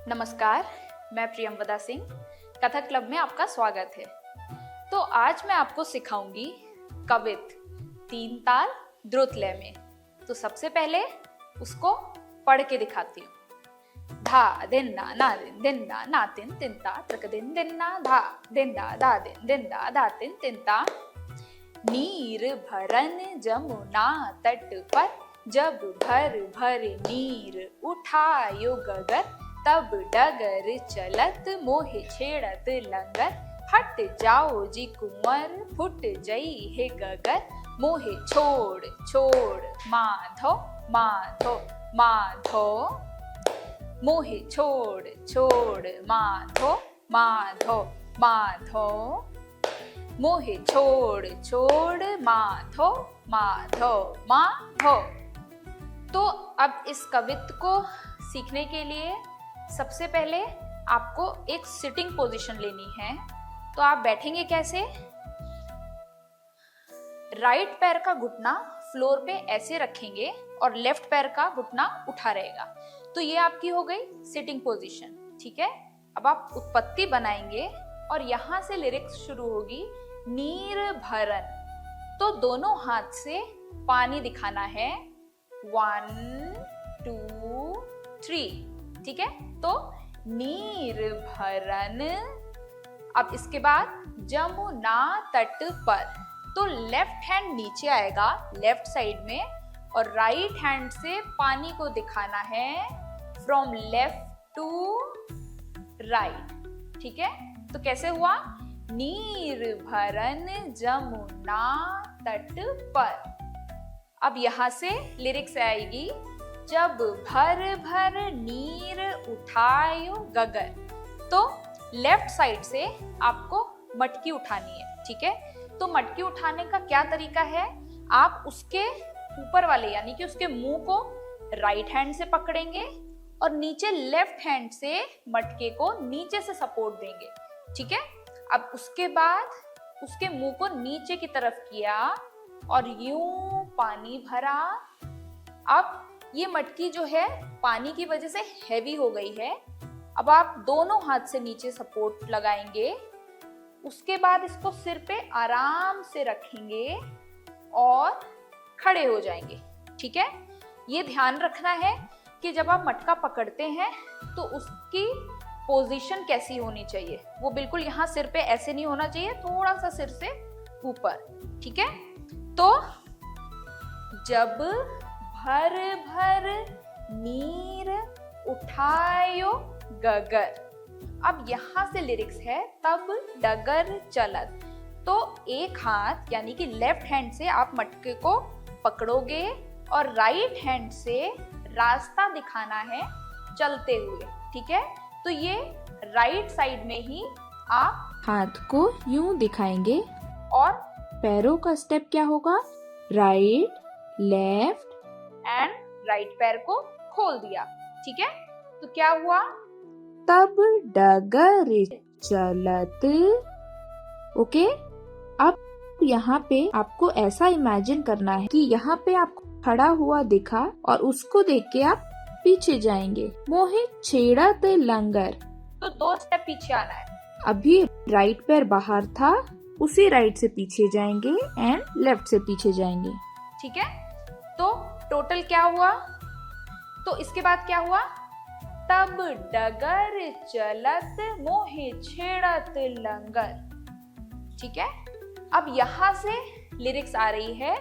नमस्कार, मैं प्रियंवदा सिंह, कथक क्लब में आपका स्वागत है। तो आज मैं आपको सिखाऊंगी कवित 3 ताल द्रुत लय में। तो सबसे पहले उसको पढ़ के दिखाती हूँ। धा दिन ना ना तिन तिनता त्रक दिन ना धा दा दिन दा तिन ता। नीर भरन जमुना तट पर, जब भर भर नीर उठायो गगर, तब डगर चलत मोहे छेड़त लंगर, हट जाओ जी कुंवर फुट जई है गगर, मोहे छोड़ छोड़ माधो माधो माधो, मोहे छोड़ छोड़ माधो माधो माधो, मोहे छोड़ छोड़ माधो माधो माधो। तो अब इस कवित को सीखने के लिए सबसे पहले आपको एक सिटिंग पोजीशन लेनी है। तो आप बैठेंगे कैसे? राइट पैर का घुटना फ्लोर पे ऐसे रखेंगे और लेफ्ट पैर का घुटना उठा रहेगा। तो ये आपकी हो गई सिटिंग पोजीशन, ठीक है। अब आप उत्पत्ति बनाएंगे और यहां से लिरिक्स शुरू होगी। नीर भरन, तो दोनों हाथ से पानी दिखाना है। 1 2 3, ठीक है। तो नीर भरन। अब इसके बाद जमुना तट पर, तो लेफ्ट हैंड नीचे आएगा लेफ्ट साइड में और राइट हैंड से पानी को दिखाना है फ्रॉम लेफ्ट टू राइट, ठीक है। तो कैसे हुआ? नीर भरन जमुना तट पर। अब यहां से लिरिक्स आएगी। जब भर भर नीर उठायो गगर, तो लेफ्ट साइड से आपको मटकी उठानी है, ठीक है। तो मटकी उठाने का क्या तरीका है? आप उसके ऊपर वाले यानी कि उसके मुंह को राइट हैंड से पकड़ेंगे और नीचे लेफ्ट हैंड से मटके को नीचे से सपोर्ट देंगे, ठीक है। अब उसके बाद उसके मुंह को नीचे की तरफ किया और यूं पानी भरा। अब ये मटकी जो है पानी की वजह से हैवी हो गई है। अब आप दोनों हाथ से नीचे सपोर्ट लगाएंगे। उसके बाद इसको सिर पे आराम से रखेंगे और खड़े हो जाएंगे, ठीक है। ये ध्यान रखना है कि जब आप मटका पकड़ते हैं तो उसकी पोजीशन कैसी होनी चाहिए। वो बिल्कुल यहाँ सिर पे ऐसे नहीं होना चाहिए, थोड़ा सा सिर से ऊपर, ठीक है। तो जब भर भर नीर उठायो गगर, अब यहां से लिरिक्स है तब डगर चलत। तो एक हाथ यानी कि लेफ्ट हैंड से आप मटके को पकड़ोगे और राइट हैंड से रास्ता दिखाना है चलते हुए, ठीक है। तो ये राइट साइड में ही आप हाथ को यूं दिखाएंगे और पैरों का स्टेप क्या होगा? राइट, लेफ्ट एंड राइट पैर को खोल दिया, ठीक है। तो क्या हुआ? तब डगर चलत। ओके, अब यहाँ पे आपको ऐसा इमेजिन करना है कि यहाँ पे आपको खड़ा हुआ दिखा और उसको देख के आप पीछे जाएंगे। मोहे छेड़त लंगर, तो 2 स्टेप पीछे आना है। अभी राइट पैर बाहर था, उसी राइट से पीछे जाएंगे एंड लेफ्ट से पीछे जाएंगे, ठीक है। तो टोटल क्या हुआ? तो इसके बाद क्या हुआ? तब डगर चलत मोहे छेड़त लंगर, ठीक है। अब यहां से लिरिक्स आ रही है।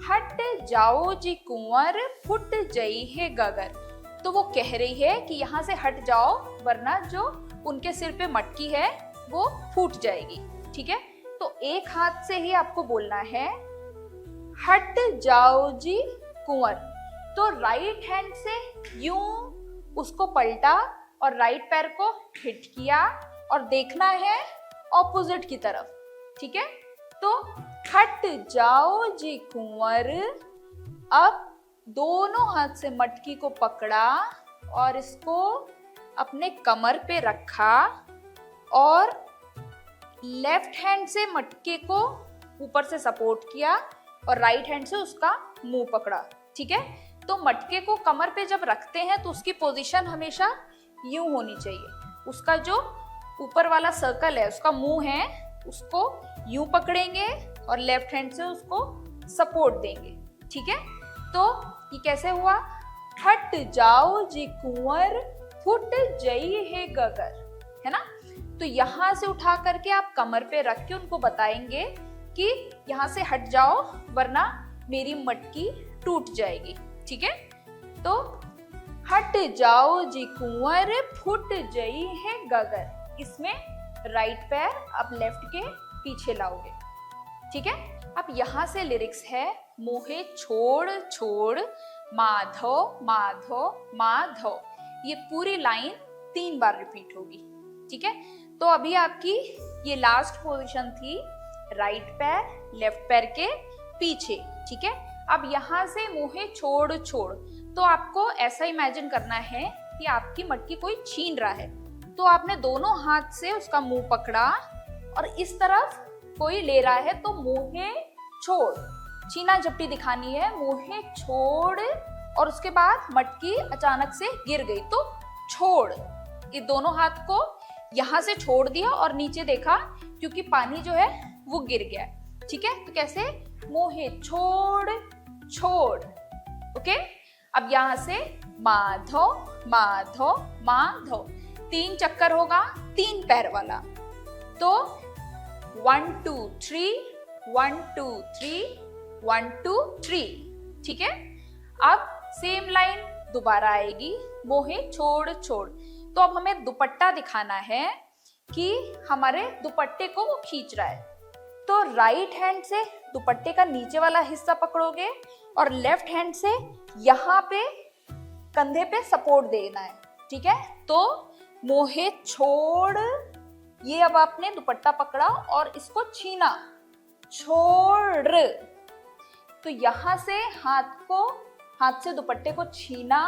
हट जाओ जी कुंवर फुट जई है गगर। तो वो कह रही है कि यहाँ से हट जाओ वरना जो उनके सिर पे मटकी है वो फूट जाएगी, ठीक है। तो एक हाथ से ही आपको बोलना है हट जाओ जी कुंवर। तो राइट हैंड से यूं उसको पलटा और राइट पैर को हिट किया और देखना है ऑपोजिट की तरफ, ठीक है। तो हट जाओ जी कुंवर। अब दोनों हाथ से मटकी को पकड़ा और इसको अपने कमर पे रखा और लेफ्ट हैंड से मटके को ऊपर से सपोर्ट किया और राइट हैंड से उसका मुंह पकड़ा, ठीक है। तो मटके को कमर पे जब रखते हैं तो उसकी पोजीशन हमेशा यूं होनी चाहिए। उसका जो ऊपर वाला सर्कल है, उसका मुंह है, उसको यूं पकड़ेंगे और लेफ्ट हैंड से उसको सपोर्ट देंगे। ठीक है, तो ये कैसे हुआ? हट जाओ जी कुंवर, फुट जई है गगर, है ना। तो यहाँ से उठा करके आप कमर पे रख के उनको बताएंगे कि यहाँ से हट जाओ वरना मेरी मटकी टूट जाएगी। ठीक है, तो हट जाओ जी कुंवर, फुट जई है गगर। इसमें राइट पैर आप लेफ्ट के पीछे लाओगे। ठीक है, अब यहाँ से लिरिक्स है, मोहे छोड़ छोड़ माधव माधव माधव। ये पूरी लाइन 3 बार रिपीट होगी। ठीक है, तो अभी आपकी ये लास्ट पोजीशन थी, राइट पैर लेफ्ट पैर के पीछे। ठीक है, अब यहाँ से मोहे छोड़ छोड़, तो आपको ऐसा इमेजिन करना है कि आपकी मटकी कोई छीन रहा है, तो आपने दोनों हाथ से उसका मुंह पकड़ा और इस तरफ कोई ले रहा है, तो मोहे छोड़, छीना झपटी दिखानी है, मोहे छोड़, और उसके बाद मटकी अचानक से गिर गई तो छोड़। ये दोनों हाथ को यहाँ से छोड़ दिया और नीचे देखा क्योंकि पानी जो है वो गिर गया। ठीक है, तो कैसे? मोहे छोड़ छोड़। ओके, अब यहाँ से माधव माधव माधव, 3 चक्कर होगा 3 पैर वाला। तो 1 2 3 1 2 3 1 2 3। ठीक है, अब सेम लाइन दोबारा आएगी, मोहे छोड़ छोड़। तो अब हमें दुपट्टा दिखाना है कि हमारे दुपट्टे को वो खींच रहा है। तो राइट हैंड से दुपट्टे का नीचे वाला हिस्सा पकड़ोगे और लेफ्ट हैंड से यहाँ पे कंधे पे सपोर्ट देना है। ठीक है, तो मोहे छोड़, ये अब आपने दुपट्टा पकड़ा और इसको छीना, छोड़। तो यहाँ से हाथ से दुपट्टे को छीना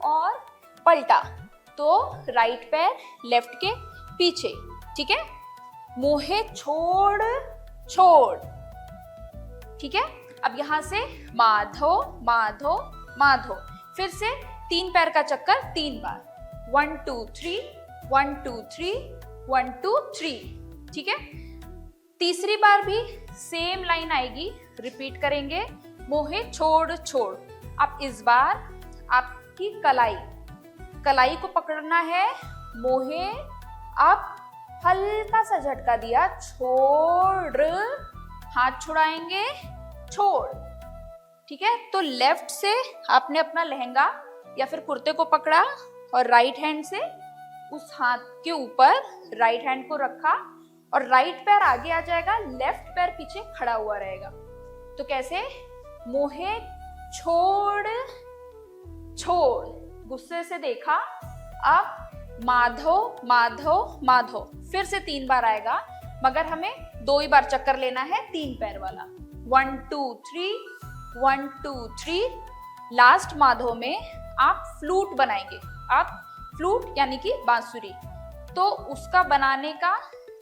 और पलटा, तो राइट पैर लेफ्ट के पीछे। ठीक है, मोहे छोड़ छोड़। ठीक है, अब यहाँ से माधव माधव माधव, फिर से 3 पैर का चक्कर 3 बार, 1 2 3 1 2 3 1 2 3। ठीक है, तीसरी बार भी सेम लाइन आएगी, रिपीट करेंगे, मोहे छोड़ छोड़। अब इस बार आपकी कलाई को पकड़ना है, मोहे आप हल्का सा झटका दिया, छोड़, हाथ छुड़ाएंगे, छोड़। ठीक है, तो लेफ्ट से आपने अपना लहंगा या फिर कुर्ते को पकड़ा और राइट हैंड से उस हाथ के ऊपर राइट हैंड को रखा और राइट पैर आगे आ जाएगा, लेफ्ट पैर पीछे खड़ा हुआ रहेगा। तो कैसे? मोहे छोड़ छोड़, गुस्से से देखा। अब माधव माधव माधव, फिर से 3 बार आएगा, मगर हमें 2 ही बार चक्कर लेना है 3 पैर वाला, 1 2 3 1 2 3। लास्ट माधव में आप फ्लूट बनाएंगे, आप फ्लूट यानी कि बांसुरी। तो उसका बनाने का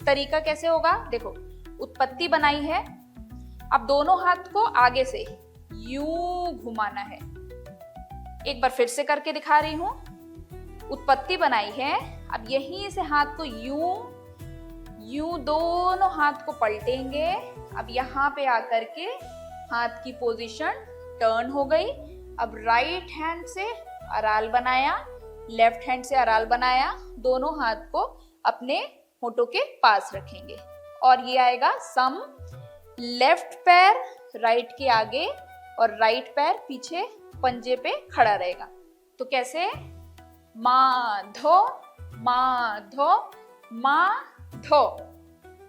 तरीका कैसे होगा? देखो, उत्पत्ति बनाई है, अब दोनों हाथ को आगे से यूं घुमाना है। एक बार फिर से करके दिखा रही हूं। उत्पत्ति बनाई है, अब यहीं से हाथ को यूं दोनों हाथ को पलटेंगे। अब यहाँ पे आकर के हाथ की पोजीशन टर्न हो गई। अब राइट हैंड से अराल बनाया, लेफ्ट हैंड से अराल बनाया, दोनों हाथ को अपने होठों के पास रखेंगे और ये आएगा सम। लेफ्ट पैर राइट के आगे और राइट पैर पीछे पंजे पे खड़ा रहेगा। तो कैसे? माधो माधो माधो।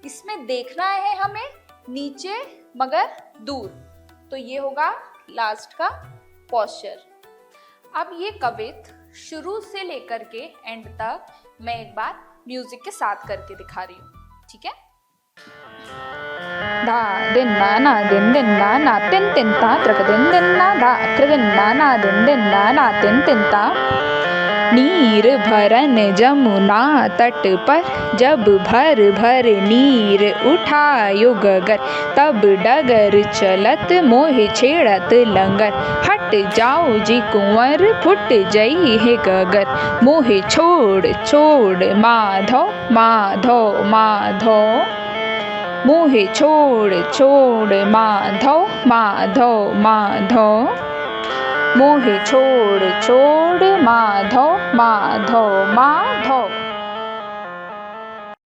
इसमें देखना है हमें नीचे मगर दूर। तो ये होगा लास्ट का पोस्चर। अब ये कवित शुरू से लेकर के एंड तक मैं एक बार म्यूजिक के साथ करके दिखा रही हूँ, ठीक है? दा दिन ना दिन ना तिन ता त्रक दिन ना दा त्रक ना दिन ना तिन ता नीर भरन जमुना तट पर, जब भर भर नीर उठायो गगर, तब डगर चलत मोहि छेड़त लंगर, हट जाओ जी कुंवर फुट जई है गगर, मोहि छोड़ छोड़ माधो माधो माधो, मोहि छोड़ छोड़ माधो माधो माधो, मोहि छोड़ छोड़ माधो माधो माधो।